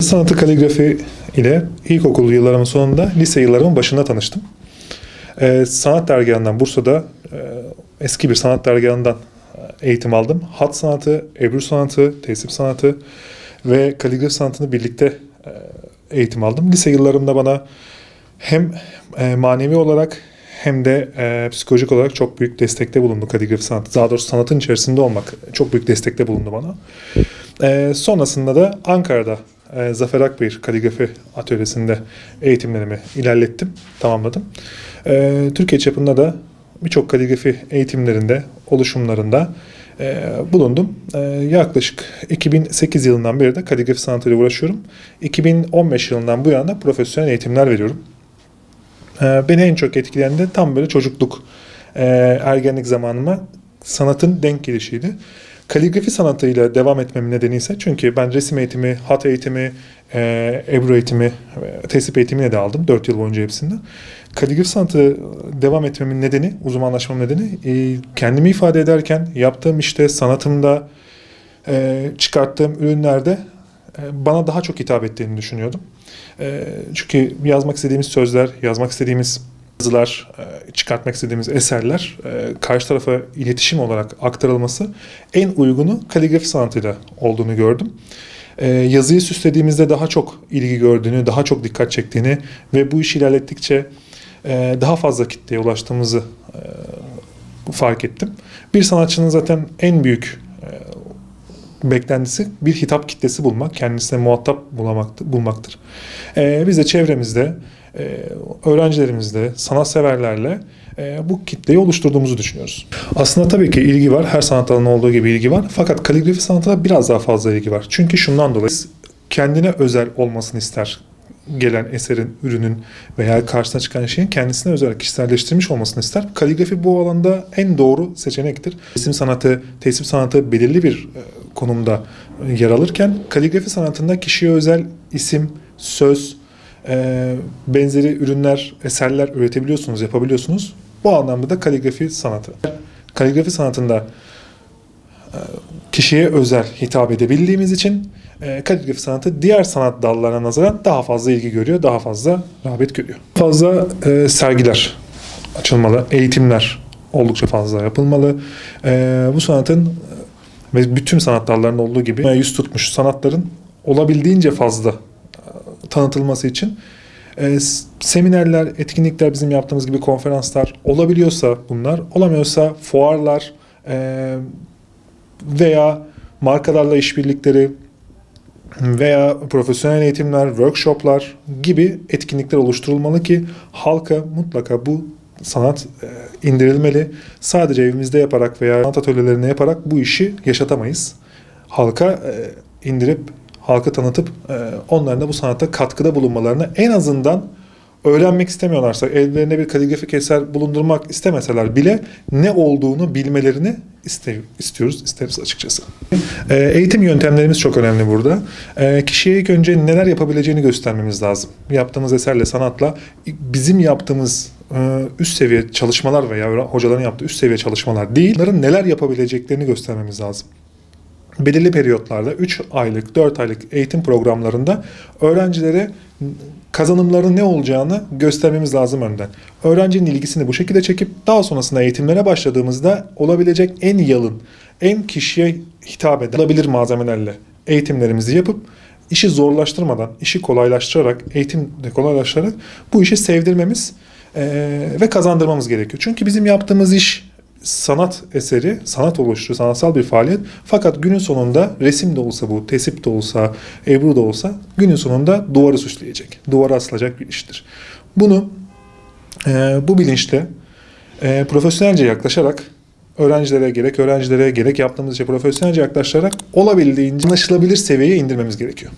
sanatı kaligrafi ile ilkokul yıllarımın sonunda lise yıllarımın başında tanıştım. Sanat dergahından Bursa'da eski bir sanat dergahından eğitim aldım. Hat sanatı, ebru sanatı, tesip sanatı ve kaligrafi sanatını birlikte eğitim aldım. Lise yıllarımda bana hem manevi olarak hem de psikolojik olarak çok büyük destekte bulundu kaligrafi sanatı. Daha doğrusu sanatın içerisinde olmak çok büyük destekte bulundu bana. Sonrasında da Ankara'da Zafer Akbeyir Kaligrafi Atölyesi'nde eğitimlerimi ilerlettim, tamamladım. Türkiye çapında da birçok kaligrafi eğitimlerinde, oluşumlarında bulundum. Yaklaşık 2008 yılından beri de kaligrafi sanatıyla uğraşıyorum. 2015 yılından bu yana profesyonel eğitimler veriyorum. Beni en çok etkileyen de tam böyle çocukluk, ergenlik zamanıma sanatın denk gelişiydi. Kaligrafi sanatıyla devam etmemin nedeni ise çünkü ben resim eğitimi, hat eğitimi, ebru eğitimi, tesip eğitimini de aldım 4 yıl boyunca hepsinde. Kaligrafi sanatı devam etmemin nedeni, uzmanlaşmam nedeni kendimi ifade ederken yaptığım işte sanatımda, çıkarttığım ürünlerde bana daha çok hitap ettiğini düşünüyordum. Çünkü yazmak istediğimiz sözler, yazmak istediğimiz yazılar, çıkartmak istediğimiz eserler karşı tarafa iletişim olarak aktarılması en uygunu kaligrafi sanatıyla olduğunu gördüm. Yazıyı süslediğimizde daha çok ilgi gördüğünü, daha çok dikkat çektiğini ve bu işi ilerlettikçe daha fazla kitleye ulaştığımızı fark ettim. Bir sanatçının zaten en büyük beklentisi bir hitap kitlesi bulmak, kendisine muhatap bulmaktır. Biz de çevremizde, öğrencilerimizle, sanatseverlerle bu kitleyi oluşturduğumuzu düşünüyoruz. Aslında tabii ki ilgi var, her sanat alanında olduğu gibi ilgi var. Fakat kaligrafi sanatına biraz daha fazla ilgi var. Çünkü şundan dolayı kendine özel olmasını ister gelen eserin, ürünün veya karşısına çıkan şeyin kendisine özel kişiselleştirilmiş olmasını ister. Kaligrafi bu alanda en doğru seçenektir. Resim sanatı, tesip sanatı belirli bir konumda yer alırken kaligrafi sanatında kişiye özel isim, söz, benzeri ürünler, eserler üretebiliyorsunuz, yapabiliyorsunuz. Bu anlamda da kaligrafi sanatı. Kaligrafi sanatında kişiye özel hitap edebildiğimiz için kaligrafi sanatı diğer sanat dallarına nazaran daha fazla ilgi görüyor, daha fazla rağbet görüyor. Fazla sergiler açılmalı, eğitimler oldukça fazla yapılmalı. Bu sanatın ve bütün sanat dallarında olduğu gibi yüz tutmuş sanatların olabildiğince fazla tanıtılması için seminerler, etkinlikler, bizim yaptığımız gibi konferanslar olabiliyorsa bunlar, olamıyorsa fuarlar veya markalarla işbirlikleri veya profesyonel eğitimler, workshoplar gibi etkinlikler oluşturulmalı ki halka mutlaka bu sanat indirilmeli. Sadece evimizde yaparak veya sanat atölyelerinde yaparak bu işi yaşatamayız. Halka indirip, halka tanıtıp onların da bu sanatta katkıda bulunmalarını, en azından öğrenmek istemiyorlarsa, ellerine bir kaligrafik eser bulundurmak istemeseler bile ne olduğunu bilmelerini isteriz açıkçası. Eğitim yöntemlerimiz çok önemli burada. Kişiye ilk önce neler yapabileceğini göstermemiz lazım. Yaptığımız eserle, sanatla bizim yaptığımız üst seviye çalışmalar veya hocaların yaptığı üst seviye çalışmalar değil, onların neler yapabileceklerini göstermemiz lazım. Belirli periyotlarda 3 aylık, 4 aylık eğitim programlarında öğrencilere kazanımların ne olacağını göstermemiz lazım önden. Öğrencinin ilgisini bu şekilde çekip daha sonrasında eğitimlere başladığımızda olabilecek en yalın, en kişiye hitap edilebilir malzemelerle eğitimlerimizi yapıp işi zorlaştırmadan, işi kolaylaştırarak, eğitimde kolaylaştırarak bu işi sevdirmemiz ve kazandırmamız gerekiyor. Çünkü bizim yaptığımız iş sanat eseri, sanat oluşturucu, sanatsal bir faaliyet. Fakat günün sonunda resim de olsa bu, tesip de olsa, ebru da olsa günün sonunda duvarı süsleyecek, duvara asılacak bir iştir. Bunu bu bilinçle profesyonelce yaklaşarak öğrencilere gerek yaptığımız işe profesyonelce yaklaşarak olabildiğince anlaşılabilir seviyeye indirmemiz gerekiyor.